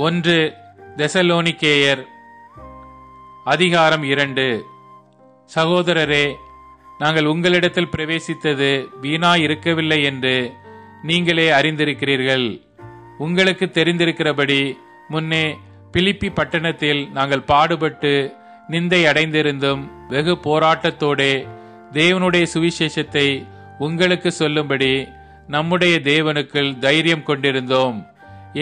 ஒன்று தெசலோனிக்கேயர் அதிகாரம் 2. சகோதரரே, நாங்கள் உங்களிடத்தில் பிரவேசித்தது வீணாய் இருக்கவில்லை என்று நீங்களே அறிந்திருக்கிறீர்கள். உங்களுக்கு தெரிந்திருக்கிறபடி முன்னே பிலிப்பி பட்டணத்தில் நாங்கள் பாடுபட்டு நிந்தை அடைந்திருந்தும் வெகு போராட்டத்தோடே தேவனுடைய சுவிசேஷத்தை உங்களுக்கு சொல்லும்படி நம்முடைய தேவனுக்குள் தைரியம் கொண்டிருந்தோம்.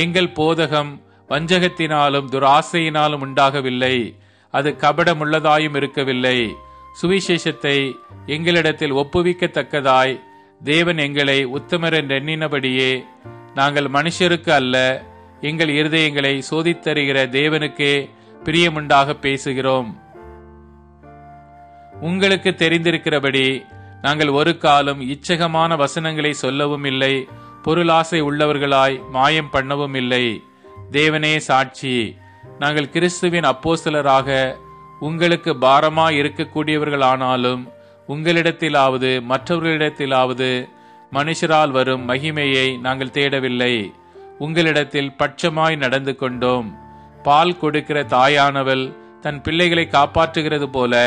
எங்கள் போதகம் வஞ்சகத்தினாலும் துராசையினாலும் உண்டாகவில்லை, அது கபடமுள்ளதாயும் இருக்கவில்லை. சுவிசேஷத்தை எங்களிடத்தில் ஒப்புவிக்கத்தக்கதாய் தேவன் எங்களை உத்தமர் என்றெண்ணினபடியே நாங்கள் மனுஷருக்கு அல்ல, எங்கள் இருதயங்களை சோதித்தருகிற தேவனுக்கே பிரியமுண்டாக பேசுகிறோம். உங்களுக்கு தெரிந்திருக்கிறபடி நாங்கள் ஒரு காலம் இச்சகமான வசனங்களை சொல்லவும் இல்லை, பொருளாசை உள்ளவர்களாய் மாயம் பண்ணவும் இல்லை. தேவனே சாட்சி, நாங்கள் கிறிஸ்துவின் அப்போஸ்தலராக உங்களுக்கு பாரமாய் இருக்கக்கூடியவர்களானாலும் உங்களிடத்திலாவது மற்றவர்களிடத்திலாவது மனுஷரால் வரும் மகிமையை நாங்கள் தேடவில்லை. உங்களிடத்தில் பட்சமாய் நடந்து கொண்டோம். பால் கொடுக்கிற தாயானவள் தன் பிள்ளைகளை காப்பாற்றுகிறது போல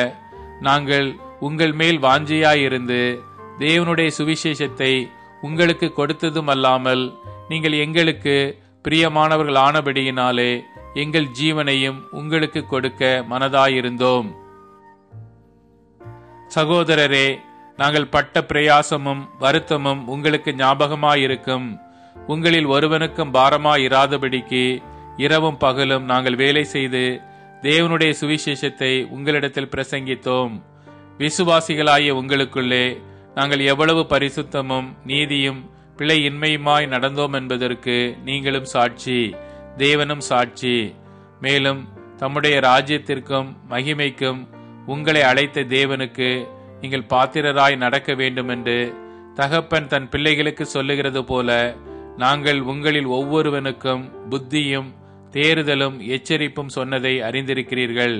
நாங்கள் உங்கள் மேல் வாஞ்சியாயிருந்து தேவனுடைய சுவிசேஷத்தை உங்களுக்கு கொடுத்ததும் அல்லாமல் நீங்கள் எங்களுக்கு பிரியமானவர்கள் ஆனபடியினாலே எங்கள் ஜீவனையும் உங்களுக்கு கொடுக்க மனதாயிருந்தோம். சகோதரரே, நாங்கள் பட்ட பிரயாசமும் வருத்தமும் உங்களுக்கு ஞாபகமாயிருக்கும். உங்களில் ஒருவனுக்கும் பாரமாயிராதபடிக்கு இரவும் பகலும் நாங்கள் வேலை செய்து தேவனுடைய சுவிசேஷத்தை உங்களிடத்தில் பிரசங்கித்தோம். விசுவாசிகளாகிய உங்களுக்குள்ளே நாங்கள் எவ்வளவு பரிசுத்தமும் நீதியும் பிழையின்மையுமாய் நடந்தோம் என்பதற்கு நீங்களும் சாட்சி, தேவனும் சாட்சி. மேலும் தம்முடைய ராஜ்யத்திற்கும் மகிமைக்கும் உங்களை அழைத்த தேவனுக்கு நீங்கள் பாத்திரராய் நடக்க வேண்டும் என்று தகப்பன் தன் பிள்ளைகளுக்கு சொல்லுகிறது போல நாங்கள் உங்களில் ஒவ்வொருவனுக்கும் புத்தியும் தேறுதலும் எச்சரிப்பும் சொன்னதை அறிந்திருக்கிறீர்கள்.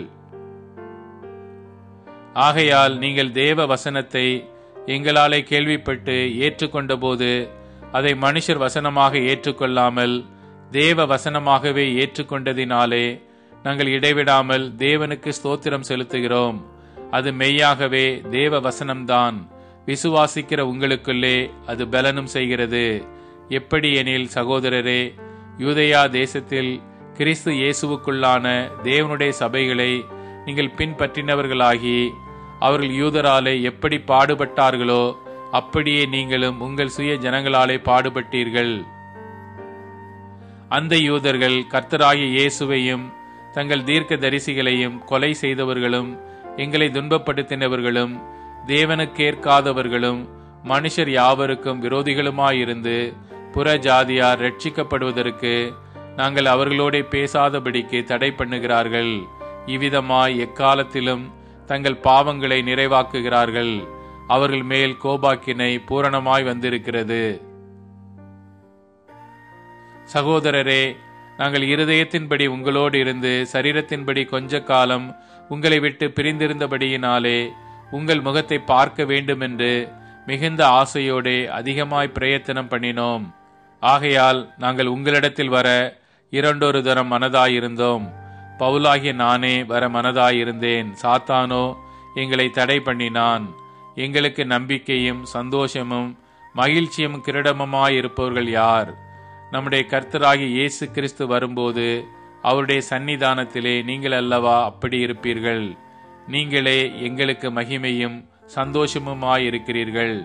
ஆகையால் நீங்கள் தேவ வசனத்தை எங்களாலே கேள்விப்பட்டு ஏற்றுக்கொண்ட போது அதை மனுஷர் வசனமாக ஏற்றுக்கொள்ளாமல் தேவ வசனமாகவே ஏற்றுக்கொண்டதினாலே நாங்கள் இடைவிடாமல் தேவனுக்கு ஸ்தோத்திரம் செலுத்துகிறோம். அது மெய்யாகவே தேவ வசனம்தான். விசுவாசிக்கிற உங்களுக்குள்ளே அது பலனும் செய்கிறது. எப்படி எனில், சகோதரரே, யூதேயா தேசத்தில் கிறிஸ்து இயேசுவுக்குள்ளான தேவனுடைய சபைகளை நீங்கள் பின்பற்றினவர்களாகி அவர்கள் யூதராலே எப்படி பாடுபட்டார்களோ அப்படியே நீங்களும் உங்கள் சுய ஜனங்களாலே பாடுபட்டீர்கள். அந்த யூதர்கள் கர்த்தராகிய இயேசுவையும் தங்கள் தீர்க்க தரிசிகளையும் கொலை செய்தவர்களும் எங்களை துன்பப்படுத்தினவர்களும் தேவனுக்கேற்காதவர்களும் மனுஷர் யாவருக்கும் விரோதிகளுமாயிருந்து புற ஜாதியார் ரட்சிக்கப்படுவதற்கு நாங்கள் அவர்களோட பேசாதபடிக்கு தடை பண்ணுகிறார்கள். இவ்விதமாய் எக்காலத்திலும் தங்கள் பாவங்களை நிறைவாக்குகிறார்கள். அவர்கள் மேல் கோபாக்கினை பூரணமாய் வந்திருக்கிறது. சகோதரரே, நாங்கள் இருதயத்தின்படி உங்களோடு இருந்து சரீரத்தின்படி கொஞ்ச காலம் உங்களை விட்டு பிரிந்திருந்தபடியினாலே உங்கள் முகத்தை பார்க்க வேண்டுமென்று மிகுந்த ஆசையோடே அதிகமாய் பிரயத்தனம் பண்ணினோம். ஆகையால் நாங்கள் உங்களிடத்தில் வர இரண்டொரு தரம் மனதாயிருந்தோம். பவுலாகிய நானே வர மனதாயிருந்தேன். சாத்தானோ எங்களை தடை பண்ணினான். எங்களுக்கு நம்பிக்கையும் சந்தோஷமும் மகிழ்ச்சியும் கிரீடமுமாயிருப்பவர்கள் யார்? நம்முடைய கர்த்தராகிய இயேசு கிறிஸ்து வரும்போது அவருடைய சன்னிதானத்திலே நீங்கள் அல்லவா அப்படி இருப்பீர்கள். நீங்களே எங்களுக்கு மகிமையும் சந்தோஷமுமாயிருக்கிறீர்கள்.